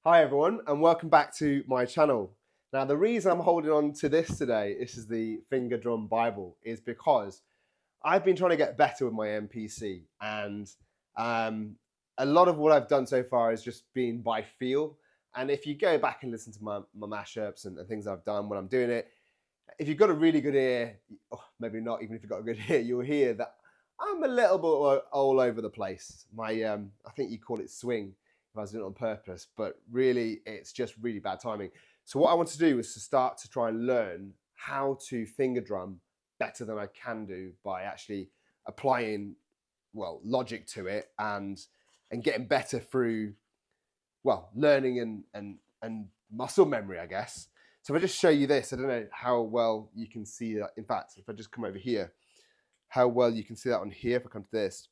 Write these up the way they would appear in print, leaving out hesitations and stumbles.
Hi everyone, and welcome back to my channel. Now the reason I'm holding on to this today, this is the Finger Drum Bible, is because I've been trying to get better with my MPC, and a lot of what I've done so far has just been by feel. And if you go back and listen to my mashups and things I've done when I'm doing it, if you've got a really good ear, or maybe not, even if you've got a good ear, you'll hear that I'm a little bit all over the place. My, I think you call it swing, if I was doing it on purpose, but really it's just really bad timing. So what I want to do is to start to try and learn how to finger drum better than I can do by actually applying, well, logic to it and getting better through, well, learning and muscle memory, I guess. So if I just show you this, I don't know how well you can see that. In fact, if I just come over here, how well you can see that on here. If I come to this,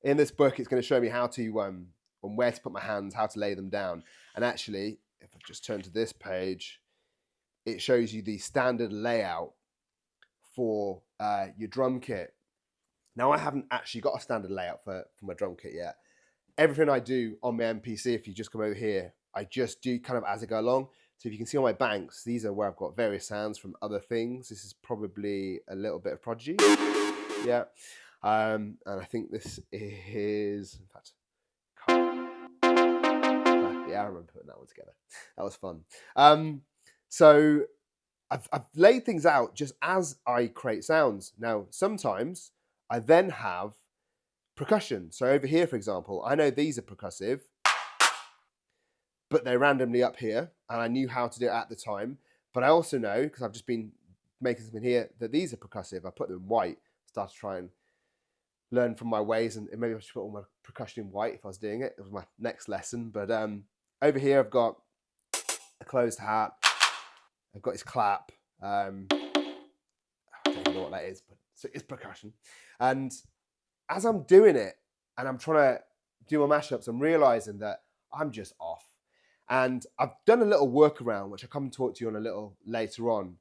in this book, it's going to show me how to, on where to put my hands, how to lay them down. And actually, if I just turn to this page, it shows you the standard layout for your drum kit. Now, I haven't actually got a standard layout for my drum kit yet. Everything I do on my MPC, if you just come over here, I just do kind of as I go along. So if you can see on my banks, these are where I've got various sounds from other things. This is probably a little bit of Prodigy. Yeah. And I think this is, in fact, yeah, I remember putting that one together. That was fun. So I've laid things out just as I create sounds. Now, sometimes I then have percussion. So over here, for example, I know these are percussive, but they're randomly up here, and I knew how to do it at the time. But I also know, because I've just been making something here, that these are percussive. I put them in white, start to try and learn from my ways, and maybe I should put all my percussion in white if I was doing it. It was my next lesson. But over here, I've got a closed hat. I've got his clap. I don't even know what that is, but it's percussion. And as I'm doing it, and I'm trying to do my mashups, I'm realizing that I'm just off. And I've done a little workaround, which I'll come and talk to you on a little later on,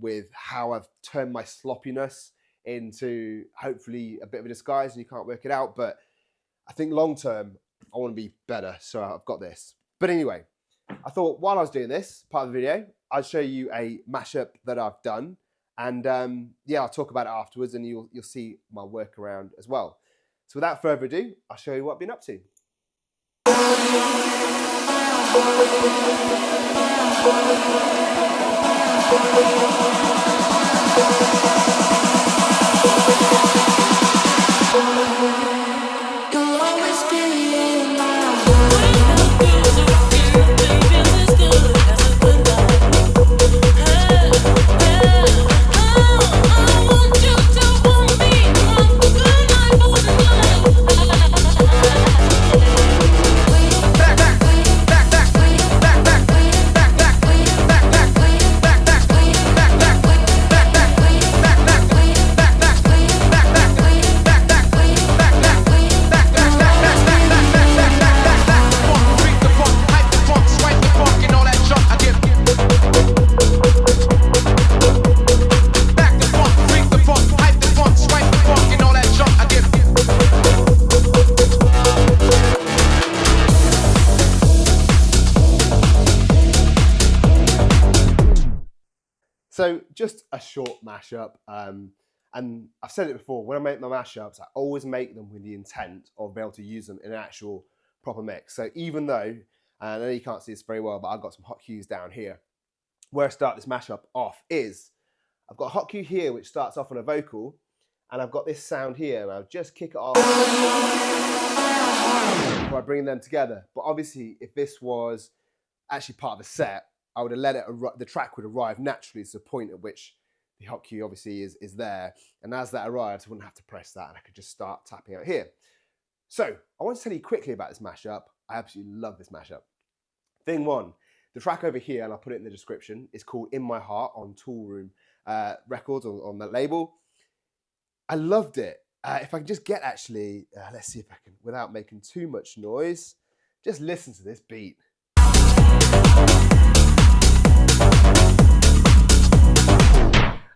with how I've turned my sloppiness into hopefully a bit of a disguise and you can't work it out. But I think long term, I want to be better. So I've got this. But anyway, I thought while I was doing this part of the video, I'd show you a mashup that I've done. And yeah, I'll talk about it afterwards and you'll see my workaround as well. So without further ado, I'll show you what I've been up to. So just a short mashup, and I've said it before, when I make my mashups, I always make them with the intent of being able to use them in an actual proper mix. So even though, and I know you can't see this very well, but I've got some hot cues down here. Where I start this mashup off is, I've got a hot cue here which starts off on a vocal, and I've got this sound here, and I'll just kick it off by bringing them together. But obviously, if this was actually part of a set, I would have let it, the track would arrive naturally to the point at which the hot cue obviously is there. And as that arrives, I wouldn't have to press that and I could just start tapping out here. So I want to tell you quickly about this mashup. I absolutely love this mashup. Thing one, the track over here, and I'll put it in the description, is called In My Heart on Tool Room Records on that label. I loved it. If I can just get actually, let's see if I can, without making too much noise, just listen to this beat.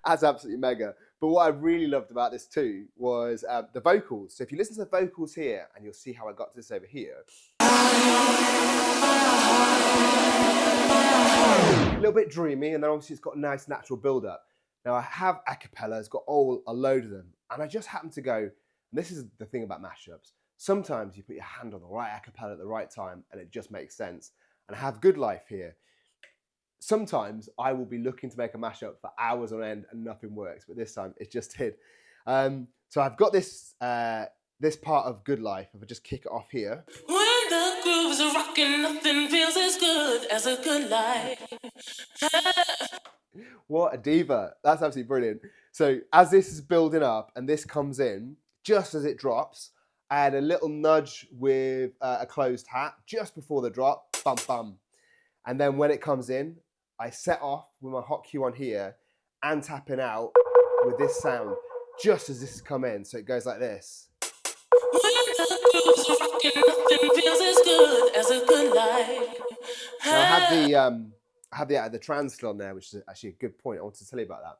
That's absolutely mega. But what I really loved about this too was the vocals. So if you listen to the vocals here, and you'll see how I got to this over here. bit dreamy, and then obviously it's got a nice natural build-up. Now I have Acapella, it's got a load of them, and I just happen to go, and this is the thing about mashups, sometimes you put your hand on the right Acapella at the right time, and it just makes sense. And I have Good Life here. Sometimes I will be looking to make a mashup for hours on end and nothing works, but this time it just did. So I've got this this part of Good Life. If I just kick it off here. When the grooves are rocking, nothing feels as good as a good life. What a diva. That's absolutely brilliant. So as this is building up and this comes in, just as it drops, I add a little nudge with a closed hat just before the drop, bum bum. And then when it comes in, I set off with my hot cue on here and tapping out with this sound just as this has come in. So it goes like this. When the grooves are rocking, nothing feels as good as a good life. Now I have the trans still on there, which is actually a good point. I wanted to tell you about that.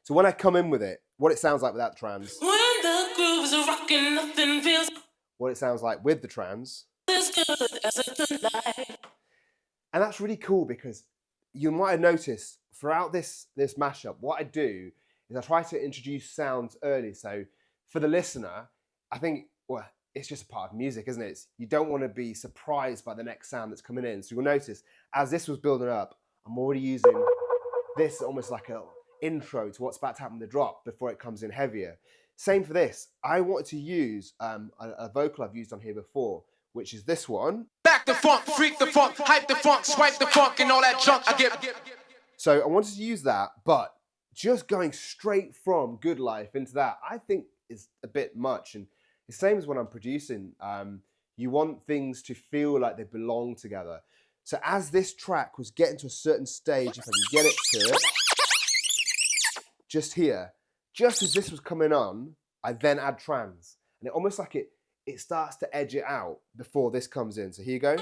So when I come in with it, what it sounds like without the trans. When the grooves are rocking, nothing feels what it sounds like with the trans. as good as a good life. And that's really cool because you might have noticed throughout this mashup, what I do is I try to introduce sounds early. So for the listener, I think, well, it's just a part of music, isn't it? You don't want to be surprised by the next sound that's coming in. So you'll notice as this was building up, I'm already using this almost like an intro to what's about to happen in the drop before it comes in heavier. Same for this. I wanted to use a vocal I've used on here before, which is this one. Back the funk, freak the funk, hype the funk, swipe the funk, and all that junk I get. So I wanted to use that, but just going straight from Good Life into that, I think is a bit much. And the same as when I'm producing, you want things to feel like they belong together. So as this track was getting to a certain stage, if I can get it to it, just here, just as this was coming on, I then add trans. And it almost like it starts to edge it out before this comes in. So here you go.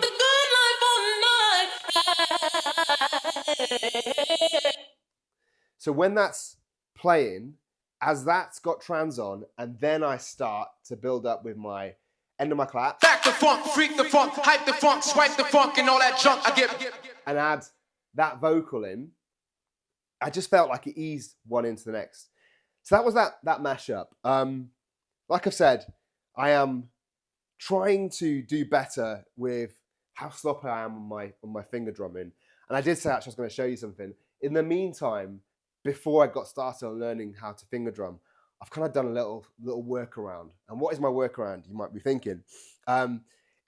So when that's playing, as that's got trans on, and then I start to build up with my end of my clap. Back the funk, freak the funk, hype the funk, swipe the funk, and all that junk I get. And add that vocal in, I just felt like it eased one into the next. So that was that mashup. Like I've said, I am trying to do better with how sloppy I am on my finger drumming. And I did say actually I was going to show you something. In the meantime, before I got started on learning how to finger drum, I've kind of done a little workaround. And what is my workaround, you might be thinking?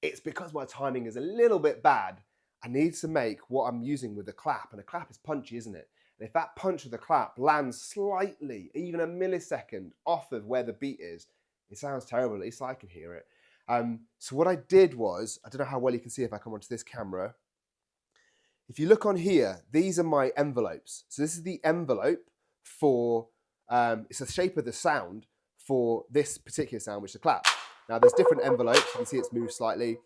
It's because my timing is a little bit bad. I need to make what I'm using with the clap, and a clap is punchy, isn't it? And if that punch of the clap lands slightly, even a millisecond off of where the beat is, it sounds terrible, at least I can hear it. So what I did was, I don't know how well you can see if I come onto this camera. If you look on here, these are my envelopes. So this is the envelope for, it's the shape of the sound for this particular sound, which is a clap. Now there's different envelopes, you can see it's moved slightly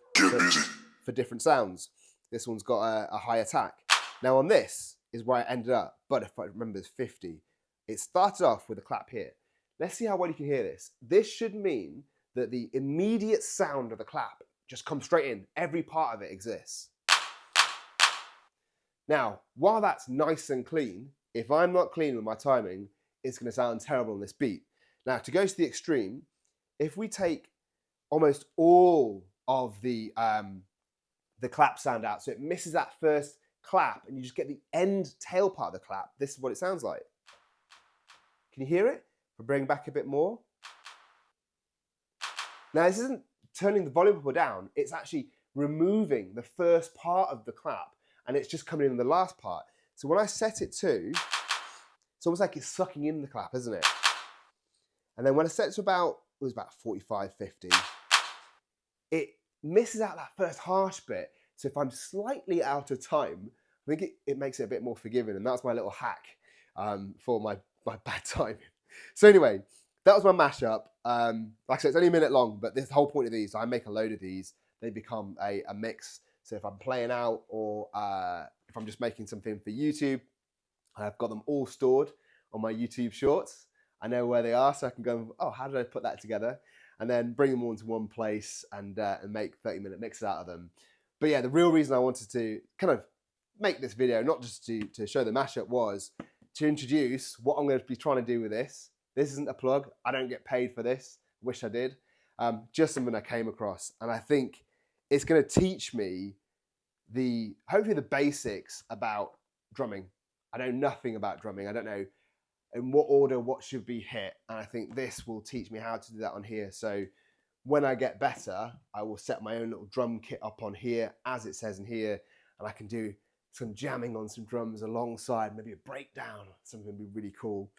for different sounds. This one's got a high attack. Now on this is where I ended up, but if I remember it's 50. It started off with a clap here. Let's see how well you can hear this. This should mean that the immediate sound of the clap just comes straight in. Every part of it exists. Now, while that's nice and clean, if I'm not clean with my timing, it's going to sound terrible on this beat. Now, to go to the extreme, if we take almost all of the clap sound out, so it misses that first clap, and you just get the end tail part of the clap, this is what it sounds like. Can you hear it? If I bring back a bit more. Now, this isn't turning the volume up or down, it's actually removing the first part of the clap, and it's just coming in the last part. So when I set it to, it's almost like it's sucking in the clap, isn't it? And then when I set it to about, it was about 45, 50, it misses out that first harsh bit. So if I'm slightly out of time, I think it makes it a bit more forgiving, and that's my little hack for my bad timing. So anyway, that was my mashup. Like I said, it's only a minute long, but the whole point of these, I make a load of these, they become a mix. So if I'm playing out or if I'm just making something for YouTube, I've got them all stored on my YouTube shorts. I know where they are, so I can go, oh, how did I put that together? And then bring them all into one place and make 30-minute mixes out of them. But yeah, the real reason I wanted to kind of make this video, not just to show the mashup, was to introduce what I'm going to be trying to do with this. This isn't a plug. I don't get paid for this. Wish I did. Just something I came across. And I think it's going to teach me hopefully the basics about drumming. I know nothing about drumming. I don't know in what order what should be hit. And I think this will teach me how to do that on here. So when I get better, I will set my own little drum kit up on here, as it says in here, and I can do some jamming on some drums alongside, maybe a breakdown, something would be really cool.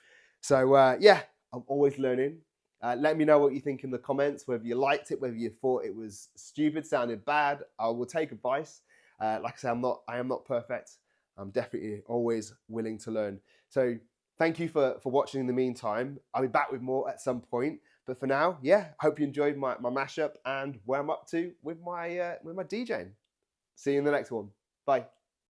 So yeah, I'm always learning. Let me know what you think in the comments, whether you liked it, whether you thought it was stupid, sounded bad. I will take advice. Like I say, I am not perfect. I'm definitely always willing to learn. So thank you for watching in the meantime. I'll be back with more at some point. But for now, yeah, hope you enjoyed my mashup and where I'm up to with my DJing. See you in the next one. Bye.